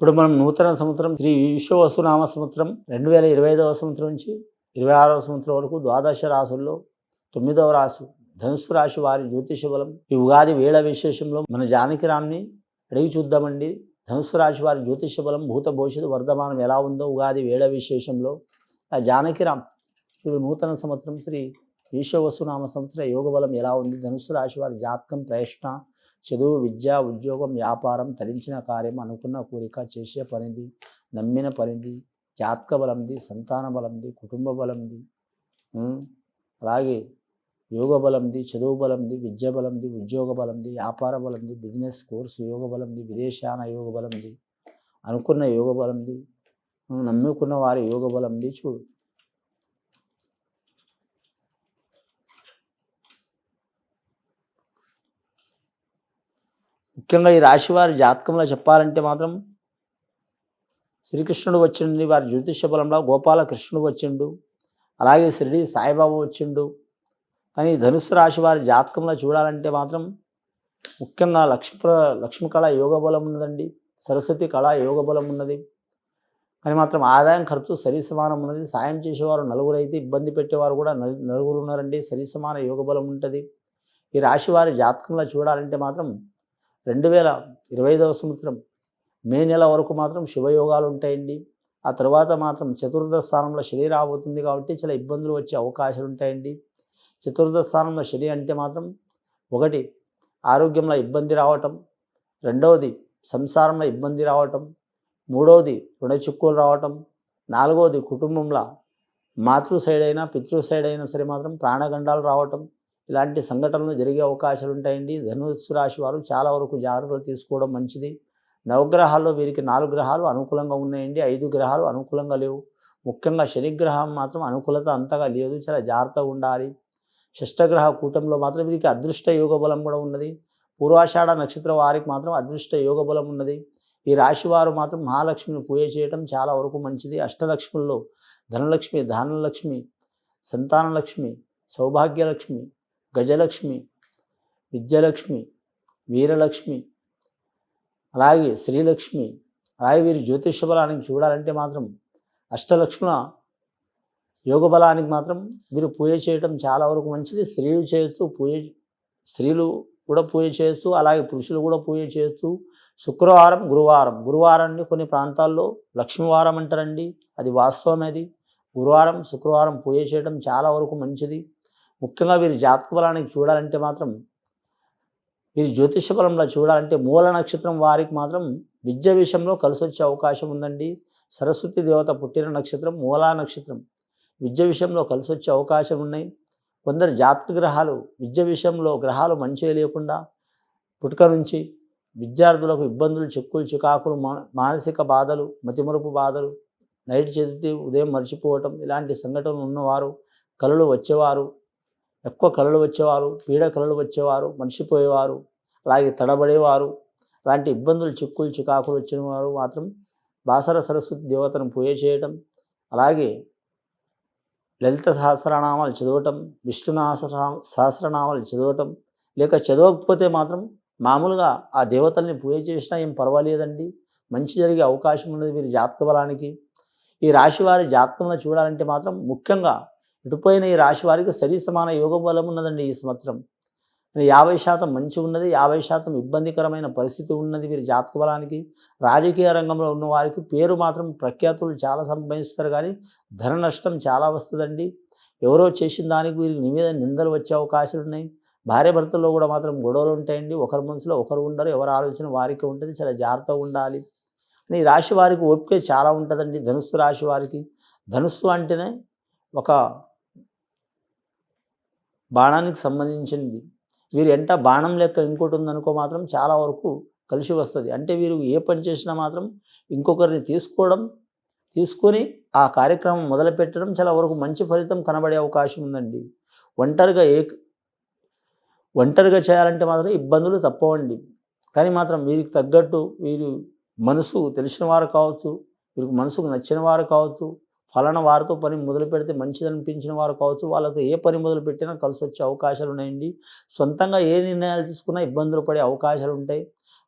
ఇప్పుడు మనం నూతన సంవత్సరం శ్రీ విశ్వవసునామ సంవత్సరం 2025వ సంవత్సరం నుంచి 26వ సంవత్సరం వరకు ద్వాదశ రాశుల్లో 9వ రాశి ధనుస్సు రాశి వారి జ్యోతిష బలం ఈ ఉగాది వేళ విశేషంలో మన జానకిరామ్ని అడిగి చూద్దామండి. ధనుస్సు రాశి వారి జ్యోతిష బలం భూత భవిష్యత్తు వర్ధమానం ఎలా ఉందో ఉగాది వేళ విశేషంలో ఆ జానకిరామ్ ఇప్పుడు నూతన సంవత్సరం శ్రీ విశ్వవసునామ సంవత్సర యోగ బలం ఎలా ఉంది, ధనుస్సు రాశి వారి జాతకం ప్రయత్న చదువు విద్య ఉద్యోగం వ్యాపారం తరించిన కార్యం అనుకున్న కోరిక చేసే పనిది నమ్మిన పనిది జాతక బలంది సంతాన బలంది కుటుంబ బలంది అలాగే యోగ బలంది చదువు బలంది విద్య బలంది ఉద్యోగ బలంది వ్యాపార బలంది బిజినెస్ కోర్సు యోగ బలంది విదేశాన యోగ బలంది అనుకున్న యోగ బలంది నమ్ముకున్న వారి యోగ బలంది చూడు. ముఖ్యంగా ఈ రాశి వారి జాతకంలో చెప్పాలంటే మాత్రం శ్రీకృష్ణుడు వచ్చిండు, వారి జ్యోతిష బలంలో గోపాలకృష్ణుడు వచ్చిండు, అలాగే షిరిడి సాయిబాబా వచ్చిండు. కానీ ధనుస్సు రాశి వారి జాతకంలో చూడాలంటే మాత్రం ముఖ్యంగా లక్ష్మి కళ యోగ బలం ఉన్నదండి, సరస్వతి కళ యోగ బలం ఉన్నది. కానీ మాత్రం ఆదాయం ఖర్చు సరి సమానం ఉన్నది. సాయం చేసేవారు నలుగురు అయితే ఇబ్బంది పెట్టేవారు కూడా నలుగురు ఉన్నారండి, సరి సమాన యోగ బలం ఉంటుంది. ఈ రాశి వారి జాతకంలో చూడాలంటే మాత్రం 2025వ సంవత్సరం మే నెల వరకు మాత్రం శుభయోగాలు ఉంటాయండి. ఆ తర్వాత మాత్రం చతుర్థ స్థానంలో శని రాబోతుంది కాబట్టి చాలా ఇబ్బందులు వచ్చే అవకాశాలు ఉంటాయండి. చతుర్థ స్థానంలో శని అంటే మాత్రం ఒకటి ఆరోగ్యంలో ఇబ్బంది రావటం, రెండవది సంసారంలో ఇబ్బంది రావటం, మూడవది రుణ చిక్కులు రావటం, నాలుగవది కుటుంబంలో మాతృ సైడ్ అయినా పితృ సైడ్ అయినా సరే మాత్రం ప్రాణగండాలు రావటం, ఇలాంటి సంఘటనలు జరిగే అవకాశాలు ఉంటాయండి. ధనుస్సు రాశి వారు చాలా వరకు జాగ్రత్తలు తీసుకోవడం మంచిది. నవగ్రహాల్లో వీరికి 4 గ్రహాలు అనుకూలంగా ఉన్నాయండి, 5 గ్రహాలు అనుకూలంగా లేవు. ముఖ్యంగా శనిగ్రహం మాత్రం అనుకూలత అంతగా లేదు, చాలా జాగ్రత్తగా ఉండాలి. షష్టగ్రహ కూటంలో మాత్రం వీరికి అదృష్ట యోగ బలం కూడా ఉన్నది. పూర్వాషాఢ నక్షత్ర వారికి మాత్రం అదృష్ట యోగ బలం ఉన్నది. ఈ రాశి వారు మాత్రం మహాలక్ష్మిని పూజ చేయడం చాలా వరకు మంచిది. అష్టలక్ష్ముల్లో ధనలక్ష్మి, ధాన్యలక్ష్మి, సంతానలక్ష్మి, సౌభాగ్యలక్ష్మి, గజలక్ష్మి, విద్యలక్ష్మి, వీరలక్ష్మి, అలాగే శ్రీలక్ష్మి, అలాగే వీరి జ్యోతిష బలానికి చూడాలంటే మాత్రం అష్టలక్ష్ముల యోగ బలానికి మాత్రం వీరు పూజ చేయడం చాలా వరకు మంచిది. స్త్రీలు కూడా పూజ చేస్తూ అలాగే పురుషులు కూడా పూజ చేస్తూ శుక్రవారం గురువారాన్ని కొన్ని ప్రాంతాల్లో లక్ష్మీవారం అంటారండి, అది వాస్తవమేది. గురువారం శుక్రవారం పూజ చేయడం చాలా వరకు మంచిది. ముఖ్యంగా వీరి జాతక బలానికి చూడాలంటే మాత్రం వీరి జ్యోతిష బలంలో చూడాలంటే మూల నక్షత్రం వారికి మాత్రం విద్య విషయంలో కలిసి వచ్చే అవకాశం ఉందండి. సరస్వతి దేవత పుట్టిన నక్షత్రం మూలా నక్షత్రం, విద్య విషయంలో కలిసి వచ్చే అవకాశం ఉన్నాయి. కొందరు జాతక గ్రహాలు విద్య విషయంలో గ్రహాలు మంచిగా లేకుండా పుట్టుక నుంచి విద్యార్థులకు ఇబ్బందులు చిక్కులు చికాకులు మానసిక బాధలు మతిమరుపు బాధలు నైట్ చదివితే ఉదయం మర్చిపోవటం ఇలాంటి సంఘటనలు ఉన్నవారు, కళలు వచ్చేవారు, ఎక్కువ కళలు వచ్చేవారు, పీడ కళలు వచ్చేవారు, మర్చిపోయేవారు, అలాగే తడబడేవారు, అలాంటి ఇబ్బందులు చిక్కులు చికాకులు వచ్చిన వారు మాత్రం బాసర సరస్వతి దేవతను పూజ చేయటం, అలాగే లలిత సహస్రనామాలు చదవటం, విష్ణు సహస్రనామాలు చదవటం, లేక చదవకపోతే మాత్రం మామూలుగా ఆ దేవతల్ని పూజ చేసినా ఏం పర్వాలేదండి, మంచి జరిగే అవకాశం ఉన్నది వీరి జాతక బలానికి. ఈ రాశి వారి జాతకంలో చూడాలంటే మాత్రం ముఖ్యంగా ఇటుపోయిన ఈ రాశి వారికి సరి సమాన యోగ బలం ఉన్నదండి. ఈ సంవత్సరం 50% మంచి ఉన్నది, 50% ఇబ్బందికరమైన పరిస్థితి ఉన్నది వీరి జాతక బలానికి. రాజకీయ రంగంలో ఉన్న వారికి పేరు మాత్రం ప్రఖ్యాతులు చాలా సంపాదిస్తారు, కానీ ధన నష్టం చాలా వస్తుందండి. ఎవరో చేసిన దానికి వీరికి నిందలు వచ్చే అవకాశాలు ఉన్నాయి. భార్య భర్తల్లో కూడా మాత్రం గొడవలు ఉంటాయండి, ఒకరి మనసులో ఒకరు ఉండరు, ఎవరి ఆలోచన వారికి ఉంటుంది, చాలా జాగ్రత్తగా ఉండాలి. ఈ రాశి వారికి ఓపిక చాలా ఉంటుందండి. ధనుస్సు రాశి వారికి ధనుస్సు అంటేనే ఒక బాణానికి సంబంధించింది. వీరు ఎంట బాణం లెక్క ఇంకోటి ఉందనుకో మాత్రం చాలా వరకు కలిసి వస్తుంది. అంటే వీరు ఏ పని చేసినా మాత్రం ఇంకొకరిని తీసుకొని ఆ కార్యక్రమం మొదలుపెట్టడం చాలా వరకు మంచి ఫలితం కనబడే అవకాశం ఉందండి. ఒంటరిగా చేయాలంటే మాత్రం ఇబ్బందులు తప్పవండి. కానీ మాత్రం వీరికి తగ్గట్టు వీరు మనసు తెలిసిన వారు కావచ్చు, వీరికి మనసుకు నచ్చిన వారు కావచ్చు, ఫలానా వారితో పని మొదలు పెడితే మంచిదనిపించిన వారు కావచ్చు, వాళ్ళతో ఏ పని మొదలు పెట్టినా కలిసి వచ్చే అవకాశాలు ఉన్నాయండి. సొంతంగా ఏ నిర్ణయాలు తీసుకున్నా ఇబ్బందులు పడే అవకాశాలు ఉంటాయి.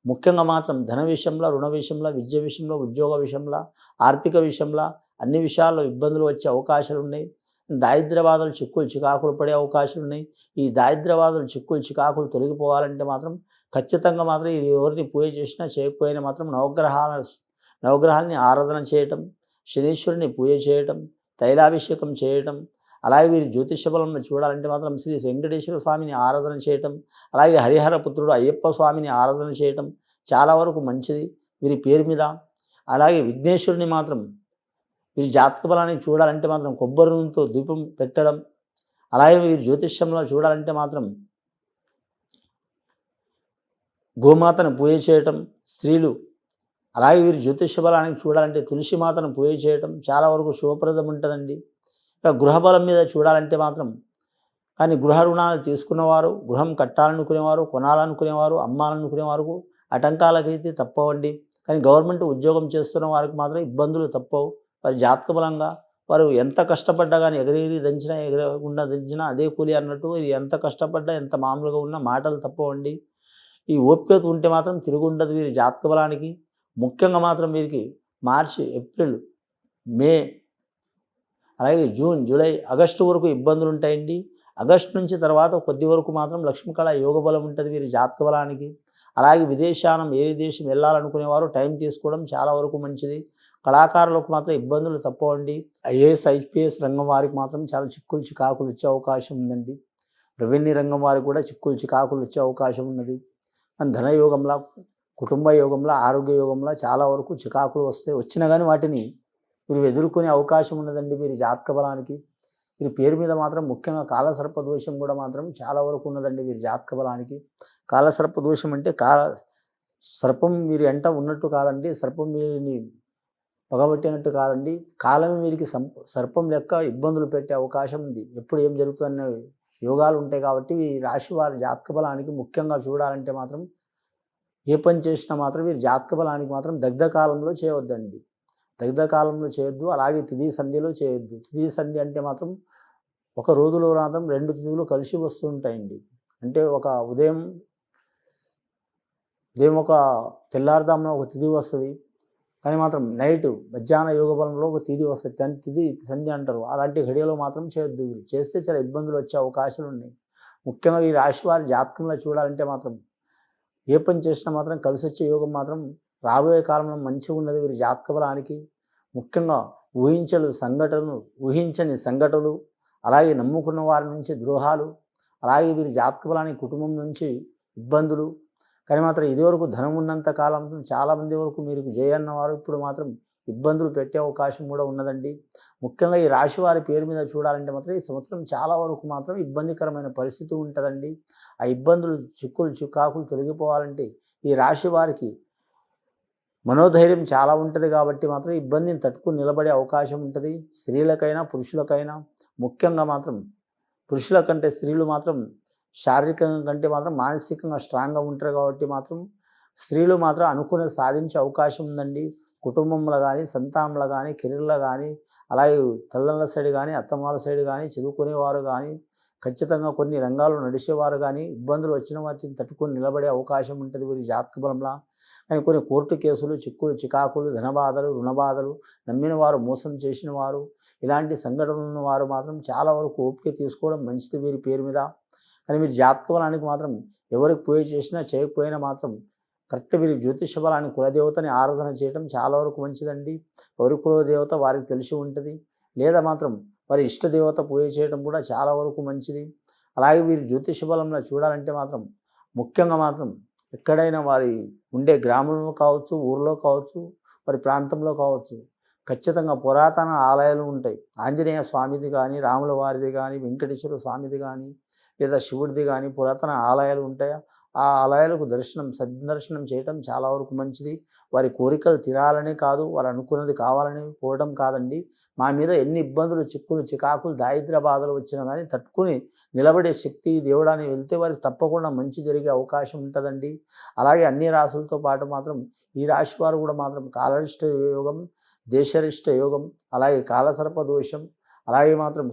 ముఖ్యంగా మాత్రం ధన విషయంలో, రుణ విషయంలో, విద్య విషయంలో, ఉద్యోగ విషయంలో, ఆర్థిక విషయంలో అన్ని విషయాల్లో ఇబ్బందులు వచ్చే అవకాశాలు ఉన్నాయి. దారిద్ర్య బాధలు, చిక్కులు, చికాకులు పడే అవకాశాలు ఉన్నాయి. ఈ దారిద్ర్య బాధలు, చిక్కులు, చికాకులు తొలగిపోవాలంటే మాత్రం ఖచ్చితంగా మాత్రం ఇది ఎవరిని పూజ చేసినా చేయకపోయినా మాత్రం నవగ్రహాలని ఆరాధన చేయటం, శనీశ్వరుని పూజ చేయటం, తైలాభిషేకం చేయటం, అలాగే వీరి జ్యోతిష బలంలో చూడాలంటే మాత్రం శ్రీ వెంకటేశ్వర స్వామిని ఆరాధన చేయటం, అలాగే హరిహర పుత్రుడు అయ్యప్ప స్వామిని ఆరాధన చేయటం చాలా వరకు మంచిది వీరి పేరు మీద. అలాగే విఘ్నేశ్వరుని మాత్రం వీరి జాతక బలాన్ని చూడాలంటే మాత్రం కొబ్బరి నూనెతో దీపం పెట్టడం, అలాగే వీరి జ్యోతిష్యంలో చూడాలంటే మాత్రం గోమాతను పూజ చేయటం స్త్రీలు. అలాగే వీరి జ్యోతిష బలానికి చూడాలంటే తులసి మాతను పూజ చేయటం చాలా వరకు శుభప్రదం ఉంటుందండి. ఇక గృహబలం మీద చూడాలంటే మాత్రం కానీ గృహ రుణాలు తీసుకున్నవారు, గృహం కట్టాలనుకునేవారు, కొనాలనుకునేవారు, అమ్మాలనుకునేవారు ఆటంకాలకైతే తప్పవండి. కానీ గవర్నమెంట్ ఉద్యోగం చేస్తున్న వారికి మాత్రం ఇబ్బందులు తప్పవు. వారి జాతక బలంగా వారు ఎంత కష్టపడ్డా కానీ ఎగిరెగిరి దంచినా ఎగరకుండా దంచినా అదే కూలి అన్నట్టు ఇది ఎంత కష్టపడ్డా ఎంత మామూలుగా ఉన్నా మాటలు తప్పవండి. ఈ ఓపిక ఉంటే మాత్రం తిరుగుండదు వీరి జాతక బలానికి. ముఖ్యంగా మాత్రం వీరికి మార్చి, ఏప్రిల్, మే, అలాగే జూన్, జూలై, ఆగస్టు వరకు ఇబ్బందులు ఉంటాయండి. ఆగస్టు నుంచి తర్వాత కొద్ది వరకు మాత్రం లక్ష్మీకళ యోగ బలం ఉంటుంది వీరి జాతక బలానికి. అలాగే విదేశానం ఏ దేశం వెళ్ళాలనుకునేవారు టైం తీసుకోవడం చాలా వరకు మంచిది. కళాకారులకు మాత్రం ఇబ్బందులు తప్పవండి. ఐఏఎస్, ఐపీఎస్ రంగం వారికి మాత్రం చాలా చిక్కులు చికాకులు వచ్చే అవకాశం ఉందండి. రెవెన్యూ రంగం వారికి కూడా చిక్కులు చికాకులు వచ్చే అవకాశం ఉన్నది. ధన యోగంలో, కుటుంబ యోగంలో, ఆరోగ్య యోగంలో చాలా వరకు చికాకులు వస్తాయి. వచ్చినా కానీ వాటిని మీరు ఎదుర్కొనే అవకాశం ఉన్నదండి వీరి జాతక బలానికి. వీరి పేరు మీద మాత్రం ముఖ్యంగా కాలసర్ప దోషం కూడా మాత్రం చాలా వరకు ఉన్నదండి వీరి జాతక బలానికి. కాలసర్ప దోషం అంటే సర్పం వీరి ఎంట ఉన్నట్టు కాదండి, సర్పం వీరిని పగబట్టినట్టు కాదండి. కాలం వీరికి సర్పం లెక్క ఇబ్బందులు పెట్టే అవకాశం ఉంది. ఎప్పుడు ఏం జరుగుతుందనే యోగాలు ఉంటాయి. కాబట్టి ఈ రాశి వారి జాతక బలానికి ముఖ్యంగా చూడాలంటే మాత్రం ఏ పని చేసినా మాత్రం వీరి జాతక బలానికి మాత్రం దగ్ధ కాలంలో చేయవద్దండి. దగ్ధ కాలంలో చేయొద్దు. అలాగే తిథి సంధ్యలో చేయొద్దు. తిథి సంధ్య అంటే మాత్రం ఒక రోజులో మాత్రం 2 తిథులు కలిసి వస్తూ ఉంటాయండి. అంటే ఒక ఉదయం ఒక తెల్లారుదామున ఒక తిథి వస్తుంది, కానీ మాత్రం నైట్ మధ్యాహ్న యోగ బలంలో ఒక తిథి వస్తుంది. దాని తిథి సంధ్య అంటారు. అలాంటి ఘడియలో మాత్రం చేయొద్దు. చేస్తే చాలా ఇబ్బందులు వచ్చే అవకాశాలు ఉన్నాయి. ముఖ్యంగా ఈ రాశి వారి జాతకంలో చూడాలంటే మాత్రం ఏ పని చేసినా మాత్రం కలిసి వచ్చే యోగం మాత్రం రాబోయే కాలంలో మంచిగా ఉన్నది వీరి జాతక బలానికి. ముఖ్యంగా ఊహించని సంఘటనలు, అలాగే నమ్ముకున్న వారి నుంచి ద్రోహాలు, అలాగే వీరి జాతక బలానికి కుటుంబం నుంచి ఇబ్బందులు. కానీ మాత్రం ఇదివరకు ధనం ఉన్నంత కాలం చాలామంది వరకు మీరు చేయన్నవారు ఇప్పుడు మాత్రం ఇబ్బందులు పెట్టే అవకాశం కూడా ఉన్నదండి. ముఖ్యంగా ఈ రాశి వారి పేరు మీద చూడాలంటే మాత్రం ఈ సంవత్సరం చాలా వరకు మాత్రం ఇబ్బందికరమైన పరిస్థితి ఉంటుందండి. ఆ ఇబ్బందులు, చిక్కులు, చికాకులు తొలగిపోవాలంటే ఈ రాశి వారికి మనోధైర్యం చాలా ఉంటుంది. కాబట్టి మాత్రం ఇబ్బందిని తట్టుకుని నిలబడే అవకాశం ఉంటుంది. స్త్రీలకైనా పురుషులకైనా. ముఖ్యంగా మాత్రం పురుషుల కంటే స్త్రీలు మాత్రం శారీరకంగా కంటే మాత్రం మానసికంగా స్ట్రాంగ్గా ఉంటారు. కాబట్టి మాత్రం స్త్రీలు మాత్రం అనుకున్నది సాధించే అవకాశం ఉందండి. కుటుంబంలో కానీ, సంతానంలో కానీ, కెరీర్లో కానీ, అలాగే తల్లుల సైడ్ కానీ, అత్తమాల సైడ్ కానీ, చదువుకునేవారు కానీ, ఖచ్చితంగా కొన్ని రంగాల్లో నడిచేవారు కానీ ఇబ్బందులు వచ్చిన వాటిని తట్టుకొని నిలబడే అవకాశం ఉంటుంది వీరి జాతక బలంలో. కానీ కొన్ని కోర్టు కేసులు, చిక్కులు, చికాకులు, ధనబాధలు, రుణబాధలు, నమ్మిన వారు మోసం చేసిన వారు, ఇలాంటి సంఘటనలు వారు మాత్రం చాలా వరకు ఓపిక తీసుకోవడం మంచిది వీరి పేరు మీద. కానీ మీరు జాతక బలానికి మాత్రం ఎవరికి పూజ చేసినా చేయకపోయినా మాత్రం కరెక్ట్ వీరి జ్యోతిష బలానికి కులదేవతని ఆరాధన చేయడం చాలా వరకు మంచిదండి. ఎవరి కులదేవత వారికి తెలిసి ఉంటుంది, లేదా మాత్రం వారి ఇష్టదేవత పూజ చేయడం కూడా చాలా వరకు మంచిది. అలాగే వీరి జ్యోతిష బలంలో చూడాలంటే మాత్రం ముఖ్యంగా మాత్రం ఎక్కడైనా వారి ఉండే గ్రామంలో కావచ్చు, ఊర్లో కావచ్చు, వారి ప్రాంతంలో కావచ్చు, ఖచ్చితంగా పురాతన ఆలయాలు ఉంటాయి. ఆంజనేయ స్వామిది కానీ, రాముల వారిది కానీ, వెంకటేశ్వర స్వామిది కానీ, లేదా శివుడిది కానీ పురాతన ఆలయాలు ఉంటాయి. ఆ ఆలయాలకు సందర్శనం చేయటం చాలా వరకు మంచిది. వారి కోరికలు తీరాలనే కాదు, వారు అనుకున్నది కావాలని పోవడం కాదండి. మా మీద ఎన్ని ఇబ్బందులు, చిక్కులు, చికాకులు, దారిద్ర్య బాధలు వచ్చినా కానీ తట్టుకుని నిలబడే శక్తి దేవుడాన్ని వెళ్తే వారికి తప్పకుండా మంచి జరిగే అవకాశం ఉంటుందండి. అలాగే అన్ని రాశులతో పాటు మాత్రం ఈ రాశి వారు కూడా మాత్రం కాలరిష్ట యోగం, దేశరిష్ట యోగం, అలాగే కాలసర్ప దోషం, అలాగే మాత్రం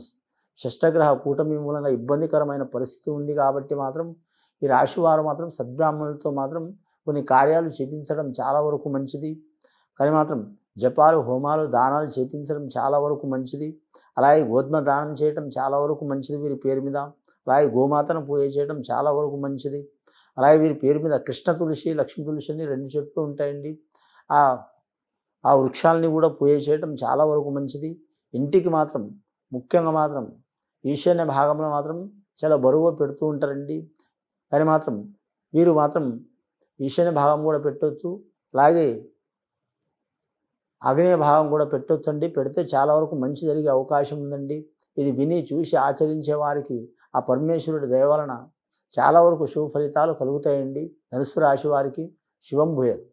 షష్టగ్రహ కూటమి మూలంగా ఇబ్బందికరమైన పరిస్థితి ఉంది. కాబట్టి మాత్రం ఈ రాశి వారు మాత్రం సద్బ్రాహ్మణులతో మాత్రం కొన్ని కార్యాలు చేపించడం చాలా వరకు మంచిది. కానీ మాత్రం జపాలు, హోమాలు, దానాలు చేపించడం చాలా వరకు మంచిది. అలాగే గోధుమ దానం చేయడం చాలా వరకు మంచిది వీరి పేరు మీద. అలాగే గోమాతను పూజ చేయడం చాలా వరకు మంచిది. అలాగే వీరి పేరు మీద కృష్ణ తులసి, లక్ష్మీ తులసి అని 2 చెట్లు ఉంటాయండి. ఆ వృక్షాలని కూడా పూజ చేయడం చాలా వరకు మంచిది. ఇంటికి మాత్రం ముఖ్యంగా మాత్రం ఈశాన్య భాగంలో మాత్రం చాలా బరువుగా పెడుతూ ఉంటారండి. కానీ మాత్రం వీరు మాత్రం ఈశాన్య భాగం కూడా పెట్టవచ్చు. అలాగే ఆగ్నేయ భాగం కూడా పెట్టొచ్చండి. పెడితే చాలా వరకు మంచి జరిగే అవకాశం ఉందండి. ఇది విని చూసి ఆచరించే వారికి ఆ పరమేశ్వరుడి దయ వలన చాలా వరకు శుభ ఫలితాలు కలుగుతాయండి. ధనుస్సు రాశి వారికి శుభం భూయాత్.